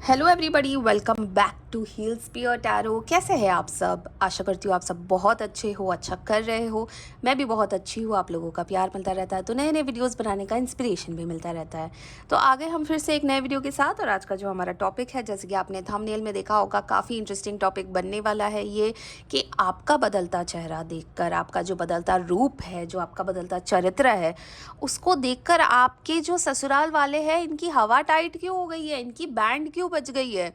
Hello everybody, welcome back to Heals Pier Tarot. कैसे हैं आप सब? आशा करती हूँ आप सब बहुत अच्छे हो, अच्छा कर रहे हो। मैं भी बहुत अच्छी हूँ। आप लोगों का प्यार मिलता रहता है तो नए नए वीडियोस बनाने का इंस्पिरेशन भी मिलता रहता है। तो आगे हम फिर से एक नए वीडियो के साथ। और आज का जो हमारा टॉपिक है, जैसे कि आपने थंबनेल में देखा होगा, काफ़ी इंटरेस्टिंग टॉपिक बनने वाला है ये कि आपका बदलता चेहरा देखकर, आपका जो बदलता रूप है, जो आपका बदलता चरित्र है, उसको देखकर आपके जो ससुराल वाले हैं, इनकी हवा टाइट क्यों हो गई है, इनकी बैंड क्यों बज गई है।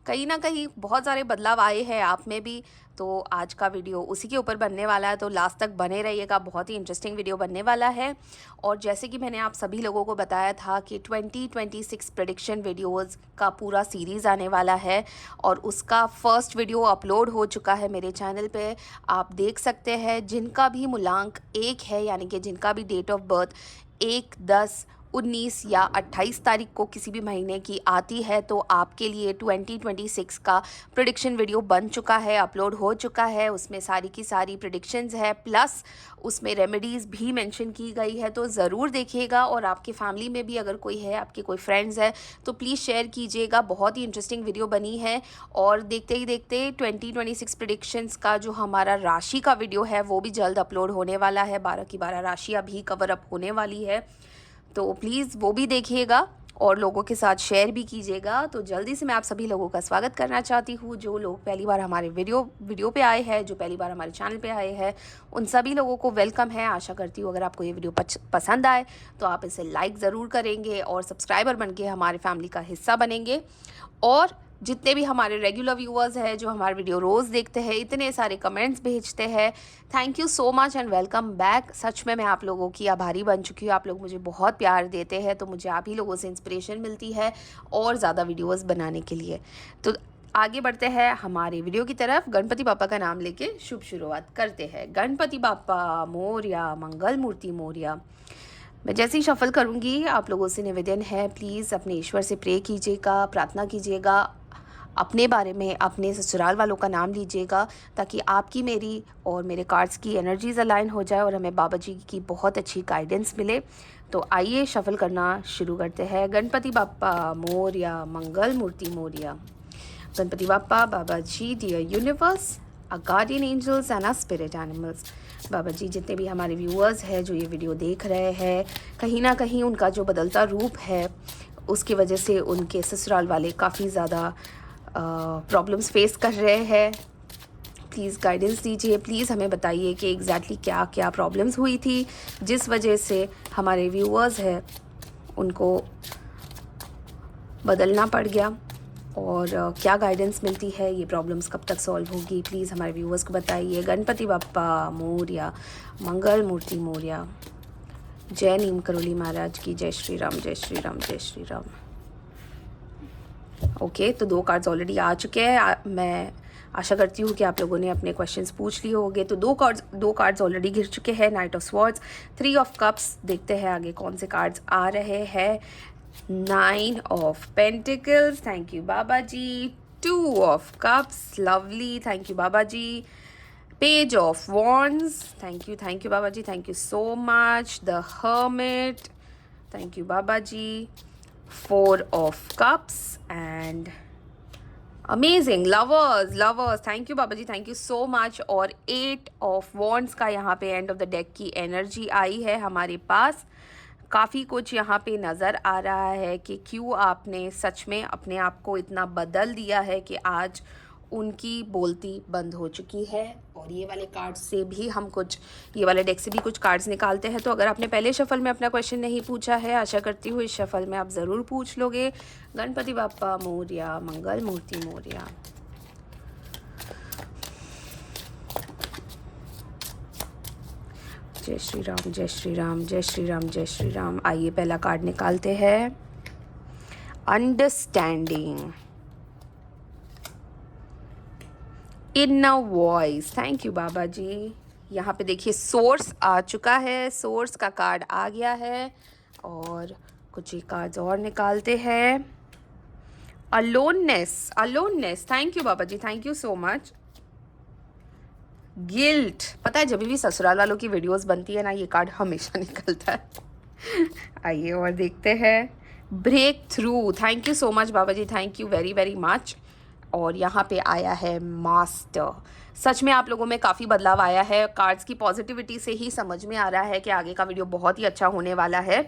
कहीं ना कहीं बहुत सारे बदलाव आए हैं आप में भी। तो आज का वीडियो उसी के ऊपर बनने वाला है, तो लास्ट तक बने रहिएगा। बहुत ही इंटरेस्टिंग वीडियो बनने वाला है। और जैसे कि मैंने आप सभी लोगों को बताया था कि 2026 प्रेडिक्शन वीडियोस का पूरा सीरीज़ आने वाला है और उसका फर्स्ट वीडियो अपलोड हो चुका है मेरे चैनल पे। आप देख सकते हैं, जिनका भी मूलांक 1 है, यानी कि जिनका भी डेट ऑफ बर्थ 1, 10, 19 या 28 तारीख को किसी भी महीने की आती है, तो आपके लिए 2026 का प्रिडिक्शन वीडियो बन चुका है, अपलोड हो चुका है। उसमें सारी की सारी प्रिडिक्शंस है, प्लस उसमें रेमेडीज़ भी मेंशन की गई है। तो ज़रूर देखिएगा। और आपके फैमिली में भी अगर कोई है, आपके कोई फ्रेंड्स है, तो प्लीज़ शेयर कीजिएगा। बहुत ही इंटरेस्टिंग वीडियो बनी है। और देखते ही देखते 2026 प्रिडिक्शंस का जो हमारा राशि का वीडियो है, वो भी जल्द अपलोड होने वाला है। 12 की 12 राशियाँ भी कवर अप होने वाली है, तो प्लीज़ वो भी देखिएगा और लोगों के साथ शेयर भी कीजिएगा। तो जल्दी से मैं आप सभी लोगों का स्वागत करना चाहती हूँ। जो लोग पहली बार हमारे वीडियो पे आए हैं, जो पहली बार हमारे चैनल पे आए हैं, उन सभी लोगों को वेलकम है। आशा करती हूँ अगर आपको ये वीडियो पसंद आए तो आप इसे लाइक ज़रूर करेंगे और सब्सक्राइबर बन के हमारे फैमिली का हिस्सा बनेंगे। और जितने भी हमारे रेगुलर व्यूअर्स हैं, जो हमारे वीडियो रोज़ देखते हैं, इतने सारे कमेंट्स भेजते हैं, thank you so much and welcome back. सच में मैं आप लोगों की आभारी बन चुकी हूँ। आप लोग मुझे बहुत प्यार देते हैं, तो मुझे आप ही लोगों से इंस्पिरेशन मिलती है और ज़्यादा वीडियोस बनाने के लिए। तो आगे बढ़ते हैं हमारे वीडियो की तरफ। गणपति बापा का नाम लेके शुभ शुरुआत करते हैं। गणपति बापा मोरया, मंगल मूर्ति मोरया। मैं जैसे ही शफल करूँगी, आप लोगों से निवेदन है, प्लीज़ अपने ईश्वर से प्रे कीजिएगा, प्रार्थना कीजिएगा, अपने बारे में, अपने ससुराल वालों का नाम लीजिएगा, ताकि आपकी, मेरी और मेरे कार्ड्स की एनर्जीज अलाइन हो जाए और हमें बाबा जी की बहुत अच्छी गाइडेंस मिले। तो आइए शफल करना शुरू करते हैं। Ganpati Bappa Morya, Mangal Murti Morya. Ganpati Bappa, Baba ji, dear universe, our guardian angels and our spirit animals. Baba ji, जितने भी हमारे व्यूअर्स हैं जो ये वीडियो देख रहे हैं, कहीं ना कहीं उनका जो बदलता रूप है, उसकी वजह से उनके ससुराल वाले काफ़ी ज़्यादा प्रॉब्लम्स फेस कर रहे हैं। प्लीज़ गाइडेंस दीजिए। प्लीज़ हमें बताइए कि एग्जैक्टली क्या क्या प्रॉब्लम्स हुई थी जिस वजह से हमारे व्यूअर्स हैं उनको बदलना पड़ गया, और क्या गाइडेंस मिलती है, ये प्रॉब्लम्स कब तक सॉल्व होगी। प्लीज़ हमारे व्यूअर्स को बताइए। गणपति बाप्पा मोरया, मंगल मूर्ति मोरया। जय नीम करोली महाराज की। जय श्री राम, जय श्री राम, जय श्री राम। ओके, तो 2 कार्ड्स ऑलरेडी आ चुके हैं। मैं आशा करती हूँ कि आप लोगों ने अपने क्वेश्चंस पूछ लिए होंगे। तो 2 कार्ड्स ऑलरेडी गिर चुके हैं। Night of swords, 3 of cups. देखते हैं आगे कौन से कार्ड्स आ रहे हैं। 9 of pentacles, thank you Baba ji. 2 of cups, lovely, thank you Baba ji. Page of wands, thank you Baba ji, thank you so much. The hermit, thank you Baba ji. 4 of cups and amazing lovers, thank you Baba ji, thank you so much. और 8 of wands का यहाँ पे end of the deck की energy आई है हमारे पास। काफ़ी कुछ यहाँ पे नज़र आ रहा है कि क्यों आपने सच में अपने आप को इतना बदल दिया है कि आज उनकी बोलती बंद हो चुकी है। और ये वाले कार्ड्स से भी हम कुछ, ये वाले डेक से भी कुछ कार्ड्स निकालते हैं। तो अगर आपने पहले शफल में अपना क्वेश्चन नहीं पूछा है, आशा करती हूँ इस शफल में आप ज़रूर पूछ लोगे। गणपति बाप्पा मोरया, मंगल मूर्ति मोरया। जय श्री राम, जय श्री राम, जय श्री राम, जय श्री राम। आइए पहला कार्ड निकालते हैं। Understanding, inner voice, thank you Baba ji. यहाँ पे देखिए सोर्स आ चुका है, सोर्स का कार्ड आ गया है। और कुछ ही कार्ड्स और निकालते हैं। Aloneness, thank you Baba ji, thank you so much. Guilt, पता है जब भी ससुराल वालों की वीडियोस बनती है ना, ये कार्ड हमेशा निकलता है। आइए और देखते हैं। Breakthrough, thank you so much Baba ji, thank you very very much. और यहाँ पे आया है मास्टर। सच में आप लोगों में काफ़ी बदलाव आया है, कार्ड्स की पॉजिटिविटी से ही समझ में आ रहा है कि आगे का वीडियो बहुत ही अच्छा होने वाला है।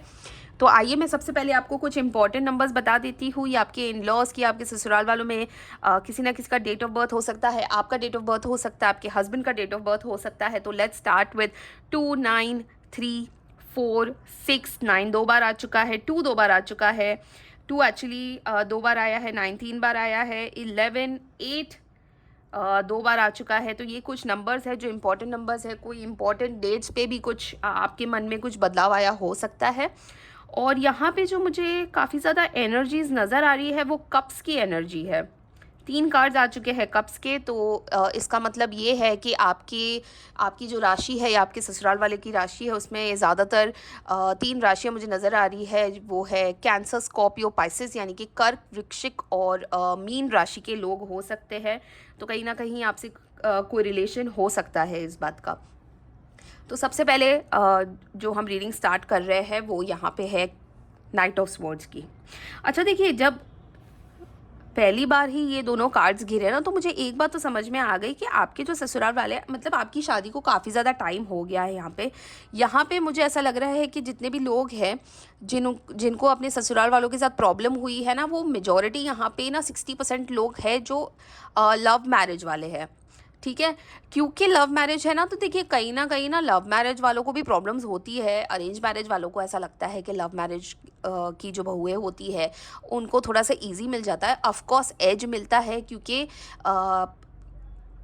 तो आइए मैं सबसे पहले आपको कुछ इंपॉर्टेंट नंबर्स बता देती हूँ। ये आपके इन लॉज की, आपके ससुराल वालों में किसी ना किसी का डेट ऑफ बर्थ हो सकता है, आपका डेट ऑफ बर्थ हो सकता है, आपके हस्बैंड का डेट ऑफ बर्थ हो सकता है। तो लेट्स स्टार्ट विद 2, 9, 3, 4, 6, 9 दो बार आ चुका है, 2 दो बार आ चुका है, 2 एक्चुअली 2 बार आया है, 9 3 बार आया है, 11, 8 2 बार आ चुका है। तो ये कुछ नंबर्स है जो इंपॉर्टेंट नंबर्स है। कोई इंपॉर्टेंट डेट्स पे भी कुछ आपके मन में कुछ बदलाव आया हो सकता है। और यहाँ पे जो मुझे काफ़ी ज़्यादा एनर्जीज नज़र आ रही है वो कप्स की एनर्जी है। 3 कार्ड्स आ चुके हैं कप्स के। तो इसका मतलब ये है कि आपकी जो राशि है या आपके ससुराल वाले की राशि है उसमें ज़्यादातर 3 राशियाँ मुझे नज़र आ रही है। वो है कैंसर, स्कॉर्पियो, पाइसेस, यानी कि कर्क, वृश्चिक और मीन राशि के लोग हो सकते हैं। तो कहीं ना कहीं आपसे कोई रिलेशन हो सकता है इस बात का। तो सबसे पहले जो हम रीडिंग स्टार्ट कर रहे हैं वो यहाँ पे है नाइट ऑफ स्वॉर्ड्स की। अच्छा देखिए, जब पहली बार ही ये दोनों कार्ड्स गिरे ना, तो मुझे एक बात तो समझ में आ गई कि आपके जो ससुराल वाले हैं, मतलब आपकी शादी को काफ़ी ज़्यादा टाइम हो गया है। यहाँ पे मुझे ऐसा लग रहा है कि जितने भी लोग हैं जिनको अपने ससुराल वालों के साथ प्रॉब्लम हुई है ना, वो मेजॉरिटी यहाँ पे ना 60% लोग हैं जो लव मैरिज वाले हैं। ठीक है, क्योंकि लव मैरिज है ना, तो देखिए कहीं ना लव मैरिज वालों को भी प्रॉब्लम्स होती है। अरेंज मैरिज वालों को ऐसा लगता है कि लव मैरिज की जो बहुएं होती है उनको थोड़ा सा इजी मिल जाता है, ऑफ कोर्स एज मिलता है, क्योंकि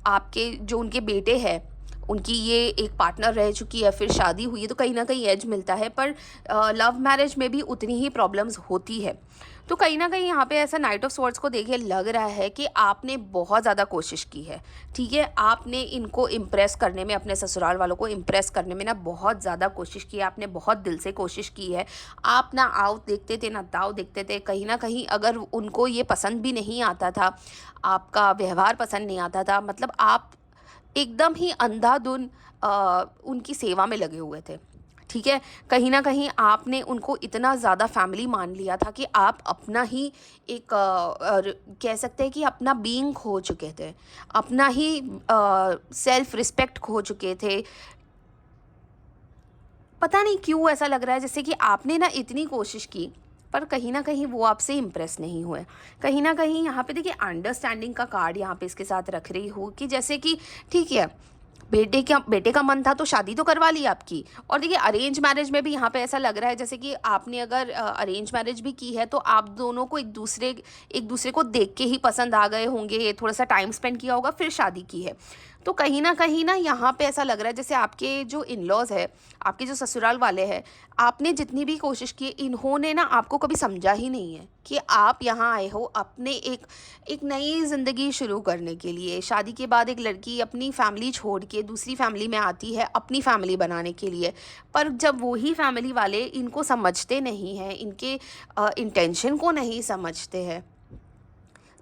आपके जो उनके बेटे हैं उनकी ये एक पार्टनर रह चुकी है, फिर शादी हुई है, तो कहीं ना कहीं एज मिलता है। पर लव मैरिज में भी उतनी ही प्रॉब्लम्स होती है। तो कहीं ना कहीं यहाँ पे ऐसा नाइट ऑफ स्वॉर्ड्स को देखिए लग रहा है कि आपने बहुत ज़्यादा कोशिश की है। ठीक है, आपने इनको इम्प्रेस करने में, अपने ससुराल वालों को इम्प्रेस करने में ना बहुत ज़्यादा कोशिश की है। आपने बहुत दिल से कोशिश की है। आप ना आओ देखते थे ना दाव देखते थे। कहीं ना कहीं अगर उनको ये पसंद भी नहीं आता था, आपका व्यवहार पसंद नहीं आता था, मतलब आप एकदम ही अंधाधुन उनकी सेवा में लगे हुए थे। ठीक है, कहीं ना कहीं आपने उनको इतना ज़्यादा फैमिली मान लिया था कि आप अपना ही एक कह सकते हैं कि अपना बीइंग खो चुके थे, अपना ही सेल्फ रिस्पेक्ट खो चुके थे। पता नहीं क्यों ऐसा लग रहा है जैसे कि आपने ना इतनी कोशिश की, पर कहीं ना कहीं वो आपसे इम्प्रेस नहीं हुए। कहीं ना कहीं यहाँ पे देखिए अंडरस्टैंडिंग का कार्ड यहाँ पे इसके साथ रख रही हूँ कि जैसे कि ठीक है, बेटे का मन था तो शादी तो करवा ली आपकी। और देखिए अरेंज मैरिज में भी यहाँ पे ऐसा लग रहा है जैसे कि आपने अगर अरेंज मैरिज भी की है तो आप दोनों को एक दूसरे को देख के ही पसंद आ गए होंगे, थोड़ा सा टाइम स्पेंड किया होगा, फिर शादी की है। तो कहीं ना यहाँ पे ऐसा लग रहा है जैसे आपके जो इन लॉज है, आपके जो ससुराल वाले हैं, आपने जितनी भी कोशिश की, इन्होंने ना आपको कभी समझा ही नहीं है कि आप यहाँ आए हो अपने एक नई ज़िंदगी शुरू करने के लिए। शादी के बाद एक लड़की अपनी फैमिली छोड़ के दूसरी फैमिली में आती है अपनी फैमिली बनाने के लिए। पर जब वही फैमिली वाले इनको समझते नहीं हैं, इनके इंटेंशन को नहीं समझते हैं,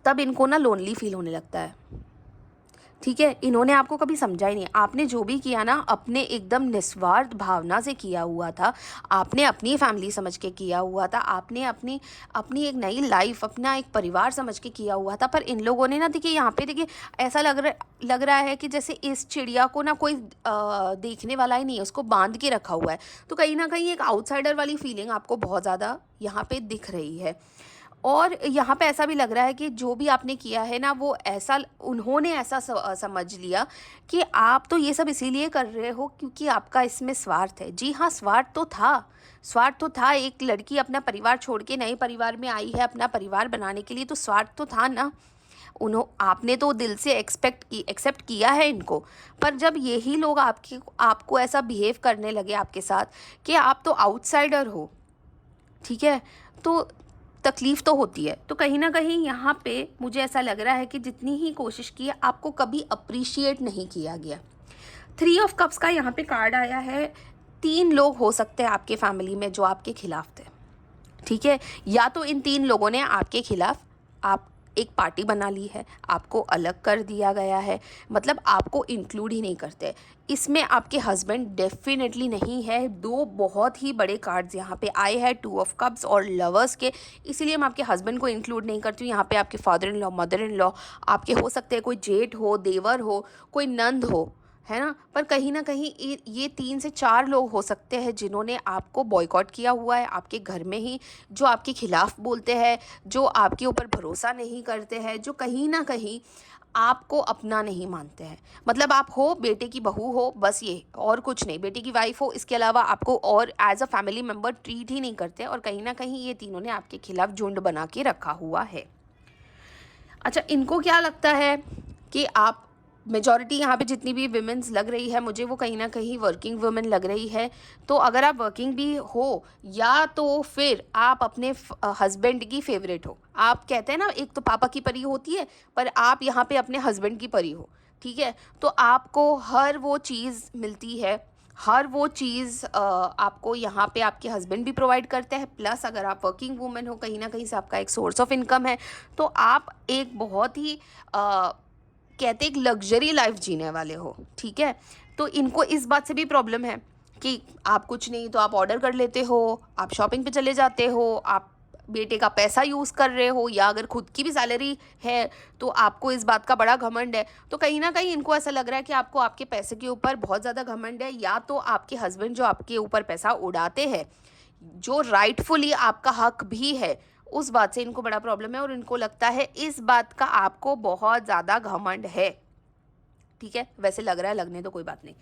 तब इनको ना लोनली फील होने लगता है। ठीक है, इन्होंने आपको कभी समझा ही नहीं। आपने जो भी किया ना अपने एकदम निस्वार्थ भावना से किया हुआ था। आपने अपनी फैमिली समझ के किया हुआ था। आपने अपनी अपनी एक नई लाइफ, अपना एक परिवार समझ के किया हुआ था। पर इन लोगों ने ना देखिए यहाँ पे देखिए ऐसा लग रहा है कि जैसे इस चिड़िया को ना कोई देखने वाला ही नहीं है, उसको बांध के रखा हुआ है। तो कहीं ना कहीं एक आउटसाइडर वाली फीलिंग आपको बहुत ज़्यादा यहाँ पे दिख रही है। और यहाँ पे ऐसा भी लग रहा है कि जो भी आपने किया है ना, वो ऐसा उन्होंने ऐसा समझ लिया कि आप तो ये सब इसीलिए कर रहे हो क्योंकि आपका इसमें स्वार्थ है। जी हाँ, स्वार्थ तो था। एक लड़की अपना परिवार छोड़ के नए परिवार में आई है अपना परिवार बनाने के लिए, तो स्वार्थ तो था ना। आपने तो दिल से एक्सेप्ट किया है इनको। पर जब यही लोग आपको ऐसा बिहेव करने लगे आपके साथ कि आप तो आउटसाइडर हो, ठीक है, तो तकलीफ़ तो होती है। तो कहीं ना कहीं यहाँ पे मुझे ऐसा लग रहा है कि जितनी ही कोशिश की है आपको कभी अप्रिशिएट नहीं किया गया। 3 ऑफ कप्स का यहाँ पे कार्ड आया है। 3 लोग हो सकते हैं आपके फैमिली में जो आपके खिलाफ थे। ठीक है, या तो इन 3 लोगों ने आपके खिलाफ एक पार्टी बना ली है, आपको अलग कर दिया गया है, मतलब आपको इंक्लूड ही नहीं करते। इसमें आपके हस्बैंड डेफिनेटली नहीं है। दो बहुत ही बड़े कार्ड्स यहाँ पे आए हैं, 2 ऑफ कप्स और लवर्स के, इसीलिए मैं आपके हस्बैंड को इंक्लूड नहीं करती हूँ। यहाँ पे आपके father in law, mother in law, आपके हो सकते हैं कोई जेठ हो, देवर हो, कोई नंद हो, है ना। पर कहीं ना कहीं ये 3 से 4 लोग हो सकते हैं जिन्होंने आपको बॉयकॉट किया हुआ है आपके घर में ही, जो आपके खिलाफ बोलते हैं, जो आपके ऊपर भरोसा नहीं करते हैं, जो कहीं ना कहीं आपको अपना नहीं मानते हैं। मतलब आप हो बेटे की बहू हो, बस ये, और कुछ नहीं, बेटे की वाइफ हो, इसके अलावा आपको और as a family member treat ही नहीं करते। और कहीं ना कहीं ये तीनों ने आपके खिलाफ झुंड बना के रखा हुआ है। अच्छा, इनको क्या लगता है कि आप, मेजॉरिटी यहाँ पे जितनी भी विमेंस लग रही है मुझे, वो कहीं ना कहीं वर्किंग वुमेन लग रही है। तो अगर आप वर्किंग भी हो, या तो फिर आप अपने हस्बैंड की फेवरेट हो। आप कहते हैं ना, एक तो पापा की परी होती है, पर आप यहाँ पे अपने हस्बैंड की परी हो, ठीक है। तो आपको हर वो चीज़ मिलती है, हर वो चीज़ आपको यहाँ पे आपके हस्बैंड भी प्रोवाइड करते हैं। प्लस अगर आप वर्किंग वूमेन हो, कहीं ना कहीं से आपका एक सोर्स ऑफ इनकम है, तो आप एक बहुत ही कहते एक लग्जरी लाइफ जीने वाले हो, ठीक है। तो इनको इस बात से भी प्रॉब्लम है कि आप कुछ नहीं तो आप ऑर्डर कर लेते हो, आप शॉपिंग पे चले जाते हो, आप बेटे का पैसा यूज़ कर रहे हो, या अगर खुद की भी सैलरी है तो आपको इस बात का बड़ा घमंड है। तो कहीं ना कहीं इनको ऐसा लग रहा है कि आपको आपके पैसे के ऊपर बहुत ज़्यादा घमंड है, या तो आपके हस्बैंड जो आपके ऊपर पैसा उड़ाते हैं, जो राइटफुली आपका हक भी है, उस बात से इनको बड़ा प्रॉब्लम है। और इनको लगता है इस बात का आपको बहुत ज़्यादा घमंड है, ठीक है। वैसे लग रहा है, लगने तो कोई बात नहीं।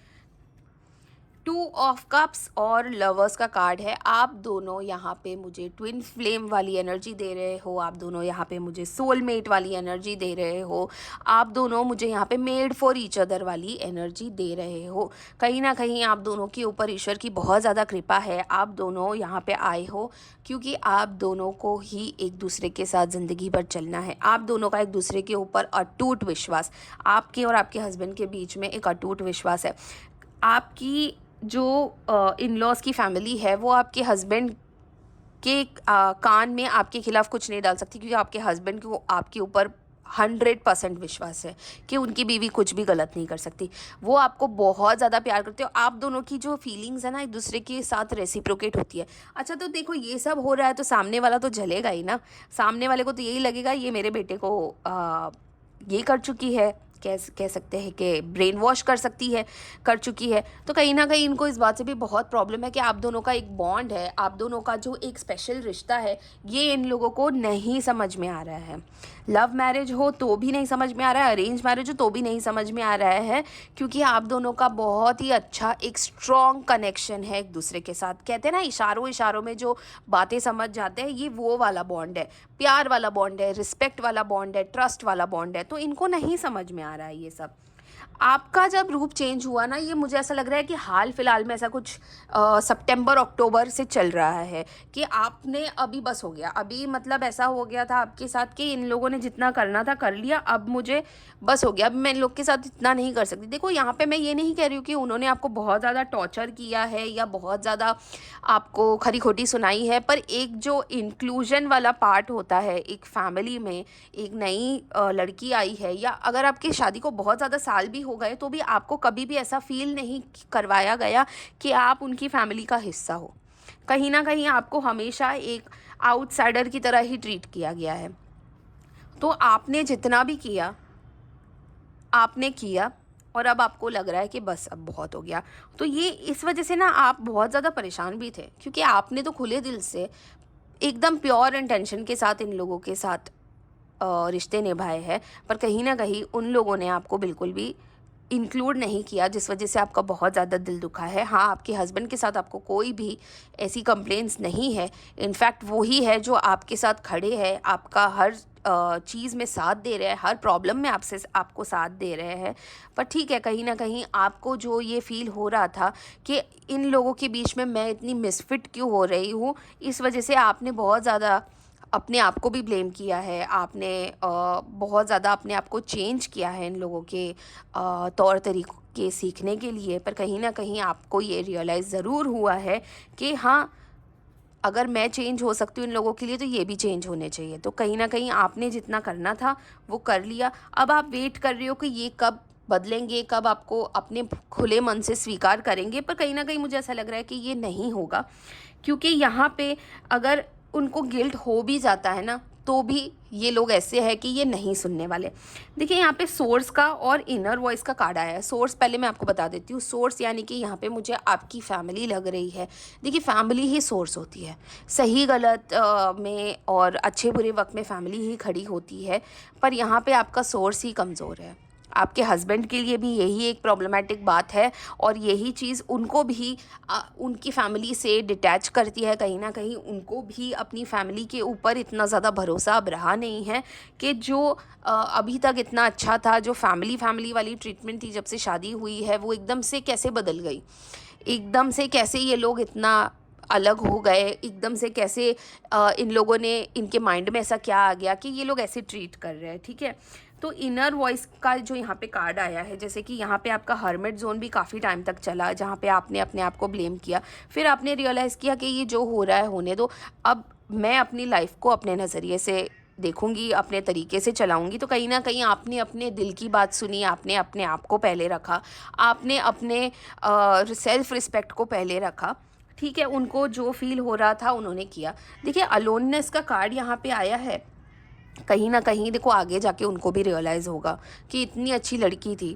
2 ऑफ कप्स और लवर्स का कार्ड है। आप दोनों यहाँ पे मुझे ट्विन फ्लेम वाली एनर्जी दे रहे हो, आप दोनों यहाँ पे मुझे सोलमेट वाली एनर्जी दे रहे हो, आप दोनों मुझे यहाँ पे मेड फॉर ईच अदर वाली एनर्जी दे रहे हो। कहीं ना कहीं आप दोनों के ऊपर ईश्वर की बहुत ज़्यादा कृपा है। आप दोनों यहाँ पे आए हो क्योंकि आप दोनों को ही एक दूसरे के साथ ज़िंदगी भर चलना है। आप दोनों का एक दूसरे के ऊपर अटूट विश्वास, आपके और आपके हस्बैंड के बीच में एक अटूट विश्वास है। आपकी जो इन लॉज की फैमिली है, वो आपके हस्बैंड के कान में आपके खिलाफ कुछ नहीं डाल सकती, क्योंकि आपके हस्बैंड को आपके ऊपर 100% विश्वास है कि उनकी बीवी कुछ भी गलत नहीं कर सकती। वो आपको बहुत ज़्यादा प्यार करते हो। आप दोनों की जो फीलिंग्स है ना, एक दूसरे के साथ रेसिप्रोकेट होती है। अच्छा, तो देखो ये सब हो रहा है तो सामने वाला तो जलेगा ही ना। सामने वाले को तो यही लगेगा, ये मेरे बेटे को ये कर चुकी है, कह सकते हैं कि ब्रेन वॉश कर चुकी है। तो कहीं ना कहीं इनको इस बात से भी बहुत प्रॉब्लम है कि आप दोनों का एक बॉन्ड है, आप दोनों का जो एक स्पेशल रिश्ता है, ये इन लोगों को नहीं समझ में आ रहा है। लव मैरिज हो तो भी नहीं समझ में आ रहा है, अरेंज मैरिज हो तो भी नहीं समझ में आ रहा है, क्योंकि आप दोनों का बहुत ही अच्छा एक स्ट्रॉन्ग कनेक्शन है एक दूसरे के साथ। कहते हैं ना, इशारों इशारों में जो बातें समझ जाते हैं, ये वो वाला बॉन्ड है, प्यार वाला बॉन्ड है, रिस्पेक्ट वाला बॉन्ड है, ट्रस्ट वाला बॉन्ड है। तो इनको नहीं समझ में आ रहा है ये सब। आपका जब रूप चेंज हुआ ना, ये मुझे ऐसा लग रहा है कि हाल फिलहाल में ऐसा कुछ सितंबर अक्टूबर से चल रहा है कि आपने अभी बस हो गया, अभी मतलब ऐसा हो गया था आपके साथ कि इन लोगों ने जितना करना था कर लिया, अब मुझे बस हो गया, अब मैं इन लोग के साथ इतना नहीं कर सकती। देखो यहाँ पे मैं ये नहीं कह रही हूँ कि उन्होंने आपको बहुत ज़्यादा टॉर्चर किया है या बहुत ज़्यादा आपको खरी खोटी सुनाई है, पर एक जो इंक्लूजन वाला पार्ट होता है एक फैमिली में, एक नई लड़की आई है, या अगर आपकी शादी को बहुत ज़्यादा साल भी हो गए तो भी आपको कभी भी ऐसा फील नहीं करवाया गया कि आप उनकी फैमिली का हिस्सा हो। कहीं ना कहीं आपको हमेशा एक आउटसाइडर की तरह ही ट्रीट किया गया है। तो आपने जितना भी किया, आपने किया, और अब आपको लग रहा है कि बस अब बहुत हो गया। तो ये इस वजह से ना आप बहुत ज़्यादा परेशान भी थे, क्योंकि आपने तो खुले दिल से एकदम प्योर इंटेंशन के साथ इन लोगों के साथ रिश्ते निभाए हैं, पर कहीं ना कहीं उन लोगों ने आपको बिल्कुल भी इंक्लूड नहीं किया, जिस वजह से आपका बहुत ज़्यादा दिल दुखा है। हाँ, आपके हस्बैंड के साथ आपको कोई भी ऐसी कंप्लेंट्स नहीं है, इनफैक्ट वो ही है जो आपके साथ खड़े हैं, आपका हर चीज़ में साथ दे रहे हैं, हर प्रॉब्लम में आपको साथ दे रहे हैं। पर ठीक है, कहीं ना कहीं आपको जो ये फील हो रहा था कि इन लोगों के बीच में मैं इतनी मिसफिट क्यों हो रही हूँ, इस वजह से आपने बहुत ज़्यादा अपने आप को भी ब्लेम किया है। आपने बहुत ज़्यादा अपने आप को चेंज किया है इन लोगों के तौर तरीके सीखने के लिए। पर कहीं ना कहीं आपको ये रियलाइज़ ज़रूर हुआ है कि हाँ, अगर मैं चेंज हो सकती हूँ इन लोगों के लिए तो ये भी चेंज होने चाहिए। तो कहीं न कहीं आपने जितना करना था वो कर लिया। अब आप वेट कर रहे हो कि ये कब बदलेंगे, कब आपको अपने खुले मन से स्वीकार करेंगे, पर कहीं न कहीं मुझे ऐसा लग रहा है कि ये नहीं होगा। क्योंकि यहाँ पे अगर उनको गिल्ट हो भी जाता है ना, तो भी ये लोग ऐसे हैं कि ये नहीं सुनने वाले। देखिए यहाँ पे सोर्स का और इनर वॉइस का कार्ड आया है। सोर्स पहले मैं आपको बता देती हूँ। सोर्स यानी कि यहाँ पे मुझे आपकी फैमिली लग रही है। देखिए फैमिली ही सोर्स होती है, सही गलत में और अच्छे बुरे वक्त में फैमिली ही खड़ी होती है। पर यहाँ पे आपका सोर्स ही कमज़ोर है। आपके हस्बैंड के लिए भी यही एक प्रॉब्लमेटिक बात है और यही चीज़ उनको भी उनकी फैमिली से डिटैच करती है। कहीं ना कहीं उनको भी अपनी फैमिली के ऊपर इतना ज़्यादा भरोसा अब रहा नहीं है कि जो अभी तक इतना अच्छा था, जो फैमिली फैमिली वाली ट्रीटमेंट थी जब से शादी हुई है, वो एकदम से कैसे बदल गई। एकदम से कैसे ये लोग इतना अलग हो गए, एकदम से कैसे इन लोगों ने, इनके माइंड में ऐसा क्या आ गया कि ये लोग ऐसे ट्रीट कर रहे हैं। ठीक है, तो इनर वॉइस का जो यहाँ पे कार्ड आया है, जैसे कि यहाँ पे आपका हर्मिट जोन भी काफ़ी टाइम तक चला, जहाँ पे आपने अपने आप को ब्लेम किया, फिर आपने रियलाइज़ किया कि ये जो हो रहा है होने दो, अब मैं अपनी लाइफ को अपने नज़रिए से देखूंगी, अपने तरीके से चलाऊंगी। तो कहीं ना कहीं आपने अपने दिल की बात सुनी, आपने अपने आप को पहले रखा, आपने अपने सेल्फ रिस्पेक्ट को पहले रखा। ठीक है, उनको जो फील हो रहा था उन्होंने किया। देखिए अलोननेस का कार्ड यहाँ पे आया है। कहीं ना कहीं देखो आगे जाके उनको भी रियलाइज़ होगा कि इतनी अच्छी लड़की थी।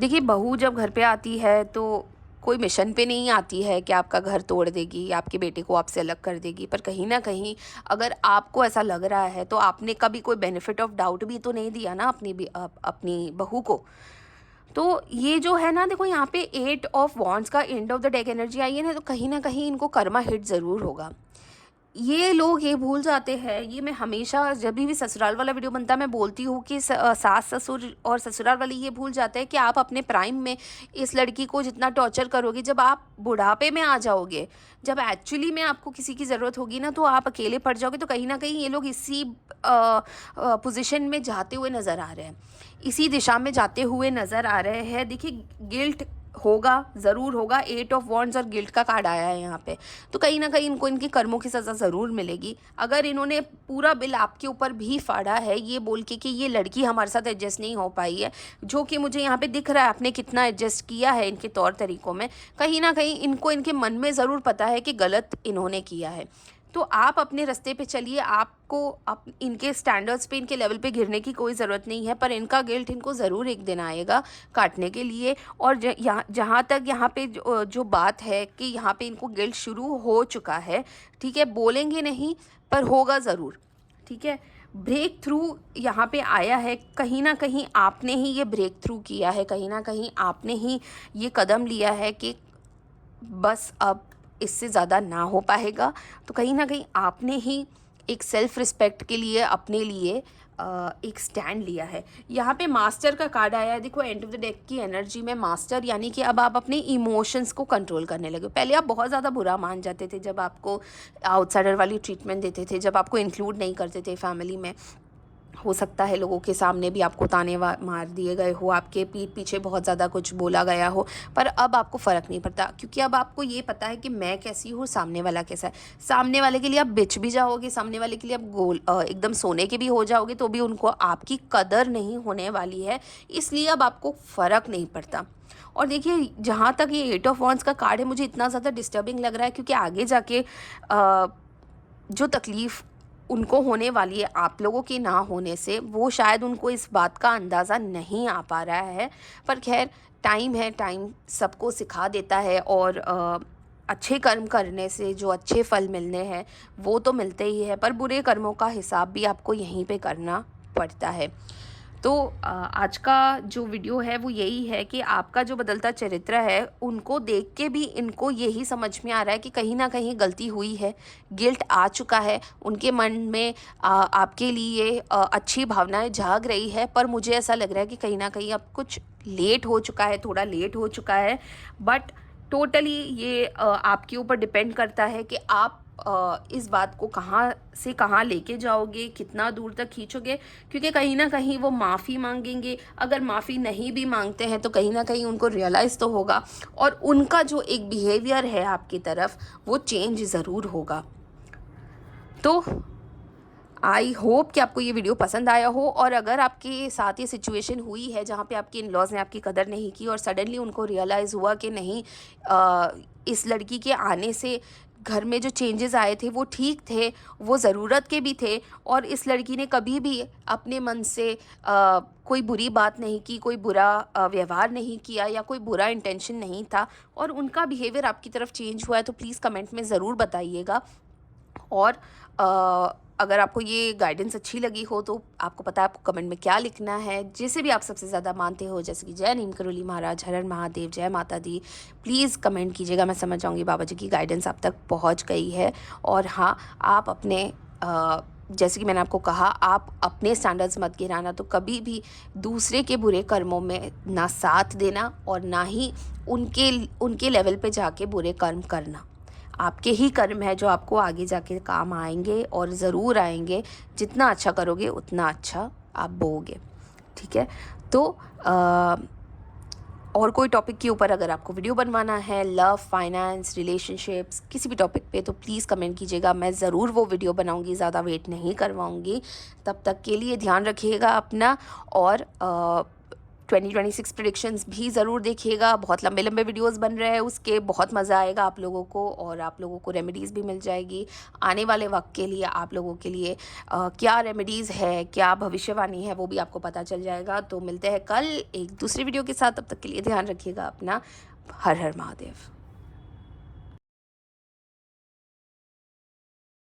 देखिए बहू जब घर पे आती है तो कोई मिशन पे नहीं आती है कि आपका घर तोड़ देगी या आपके बेटे को आपसे अलग कर देगी। पर कहीं ना कहीं अगर आपको ऐसा लग रहा है तो आपने कभी कोई बेनिफिट ऑफ डाउट भी तो नहीं दिया ना अपनी बहू को। तो ये जो है ना, देखो यहाँ पे 8 ऑफ वॉन्ड्स का end of the deck energy आई है ना, तो कहीं ना कहीं इनको कर्मा हिट ज़रूर होगा। ये लोग ये भूल जाते हैं, ये मैं हमेशा जब भी ससुराल वाला वीडियो बनता है मैं बोलती हूँ कि सास ससुर और ससुराल वाले ये भूल जाते हैं कि आप अपने प्राइम में इस लड़की को जितना टॉर्चर करोगे, जब आप बुढ़ापे में आ जाओगे, जब एक्चुअली में आपको किसी की ज़रूरत होगी ना, तो आप अकेले पड़ जाओगे। तो कहीं ना कहीं ये लोग इसी पोजीशन में जाते हुए नज़र आ रहे हैं, इसी दिशा में जाते हुए नज़र आ रहे हैं। देखिए गिल्ट होगा, ज़रूर होगा। 8 ऑफ वॉन्ड्स और गिल्ट का कार्ड आया है यहाँ पे, तो कहीं ना कहीं इनको इनके कर्मों की सज़ा ज़रूर मिलेगी। अगर इन्होंने पूरा बिल आपके ऊपर भी फाड़ा है ये बोल के कि ये लड़की हमारे साथ एडजस्ट नहीं हो पाई है, जो कि मुझे यहाँ पे दिख रहा है आपने कितना एडजस्ट किया है इनके तौर तरीक़ों में, कहीं ना कहीं इनको इनके मन में ज़रूर पता है कि गलत इन्होंने किया है। तो आप अपने रास्ते पे चलिए, आपको इनके स्टैंडर्ड्स पे, इनके लेवल पे गिरने की कोई ज़रूरत नहीं है। पर इनका गिल्ट इनको ज़रूर एक दिन आएगा काटने के लिए। और जहाँ तक यहाँ पे जो बात है कि यहाँ पे इनको गिल्ट शुरू हो चुका है, ठीक है, बोलेंगे नहीं पर होगा ज़रूर। ठीक है, ब्रेक थ्रू यहाँ पे आया है। कहीं ना कहीं आपने ही ये ब्रेक थ्रू किया है, कहीं ना कहीं आपने ही ये कदम लिया है कि बस अब इससे ज़्यादा ना हो पाएगा। तो कहीं ना कहीं आपने ही एक सेल्फ़ रिस्पेक्ट के लिए अपने लिए एक स्टैंड लिया है। यहाँ पे मास्टर का कार्ड आया है। देखो एंड ऑफ द डेक की एनर्जी में मास्टर यानी कि अब आप अपने इमोशंस को कंट्रोल करने लगे। पहले आप बहुत ज़्यादा बुरा मान जाते थे जब आपको आउटसाइडर वाली ट्रीटमेंट देते थे, जब आपको इंक्लूड नहीं करते थे फैमिली में। हो सकता है लोगों के सामने भी आपको ताने मार दिए गए हो, आपके पीठ पीछे बहुत ज़्यादा कुछ बोला गया हो, पर अब आपको फ़र्क नहीं पड़ता, क्योंकि अब आपको ये पता है कि मैं कैसी हूँ, सामने वाला कैसा है। सामने वाले के लिए आप बिच भी जाओगे, सामने वाले के लिए आप एकदम सोने के भी हो जाओगे, तो भी उनको आपकी कदर नहीं होने वाली है। इसलिए अब आपको फ़र्क नहीं पड़ता। और देखिए जहाँ तक ये 8 ऑफ वॉन्ड्स का कार्ड है, मुझे इतना ज़्यादा डिस्टर्बिंग लग रहा है क्योंकि आगे जाके जो तकलीफ़ उनको होने वाली है आप लोगों के ना होने से, वो शायद उनको इस बात का अंदाज़ा नहीं आ पा रहा है। पर खैर टाइम है, टाइम सबको सिखा देता है। और अच्छे कर्म करने से जो अच्छे फल मिलने हैं वो तो मिलते ही है, पर बुरे कर्मों का हिसाब भी आपको यहीं पे करना पड़ता है। तो आज का जो वीडियो है वो यही है कि आपका जो बदलता चरित्र है उनको देख के भी इनको यही समझ में आ रहा है कि कहीं ना कहीं गलती हुई है, गिल्ट आ चुका है उनके मन में। आपके लिए अच्छी भावनाएं जाग रही है, पर मुझे ऐसा लग रहा है कि कहीं ना कहीं अब कुछ लेट हो चुका है, थोड़ा लेट हो चुका है। बट टोटली ये आपके ऊपर डिपेंड करता है कि आप इस बात को कहाँ से कहाँ लेके जाओगे, कितना दूर तक खींचोगे, क्योंकि कहीं ना कहीं वो माफ़ी मांगेंगे। अगर माफ़ी नहीं भी मांगते हैं तो कहीं ना कहीं उनको रियलाइज़ तो होगा और उनका जो एक बिहेवियर है आपकी तरफ वो चेंज ज़रूर होगा। तो आई होप कि आपको ये वीडियो पसंद आया हो, और अगर आपके साथ ये सिचुएशन हुई है जहाँ पे आपके इन लॉज ने आपकी कदर नहीं की और सडनली उनको रियलाइज़ हुआ कि नहीं, इस लड़की के आने से घर में जो चेंजेस आए थे वो ठीक थे, वो ज़रूरत के भी थे, और इस लड़की ने कभी भी अपने मन से कोई बुरी बात नहीं की, कोई बुरा व्यवहार नहीं किया या कोई बुरा इंटेंशन नहीं था, और उनका बिहेवियर आपकी तरफ चेंज हुआ है, तो प्लीज़ कमेंट में ज़रूर बताइएगा। और अगर आपको ये गाइडेंस अच्छी लगी हो तो आपको पता है आपको कमेंट में क्या लिखना है। जिसे भी आप सबसे ज़्यादा मानते हो, जैसे कि जय नीम करोली महाराज, हर हर महादेव, जय माता दी, प्लीज़ कमेंट कीजिएगा। मैं समझ जाऊँगी बाबा जी की गाइडेंस आप तक पहुँच गई है। और हाँ, आप अपने जैसे कि मैंने आपको कहा, आप अपने स्टैंडर्ड्स मत गिराना, तो कभी भी दूसरे के बुरे कर्मों में ना साथ देना और ना ही उनके लेवल पे जाके बुरे कर्म करना। आपके ही कर्म है जो आपको आगे जाके काम आएंगे, और ज़रूर आएंगे। जितना अच्छा करोगे उतना अच्छा आप बोगे, ठीक है। तो और कोई टॉपिक के ऊपर अगर आपको वीडियो बनवाना है, लव, फाइनेंस, रिलेशनशिप्स, किसी भी टॉपिक पे, तो प्लीज़ कमेंट कीजिएगा। मैं ज़रूर वो वीडियो बनाऊंगी, ज़्यादा वेट नहीं करवाऊंगी। तब तक के लिए ध्यान रखिएगा अपना, और 2026 प्रेडिक्शंस भी ज़रूर देखिएगा। बहुत लंबे लंबे वीडियोस बन रहे हैं उसके, बहुत मज़ा आएगा आप लोगों को, और आप लोगों को रेमेडीज़ भी मिल जाएगी आने वाले वक्त के लिए। आप लोगों के लिए क्या रेमेडीज़ है, क्या भविष्यवाणी है, वो भी आपको पता चल जाएगा। तो मिलते हैं कल एक दूसरी वीडियो के साथ, तब तक के लिए ध्यान रखिएगा अपना। हर हर महादेव।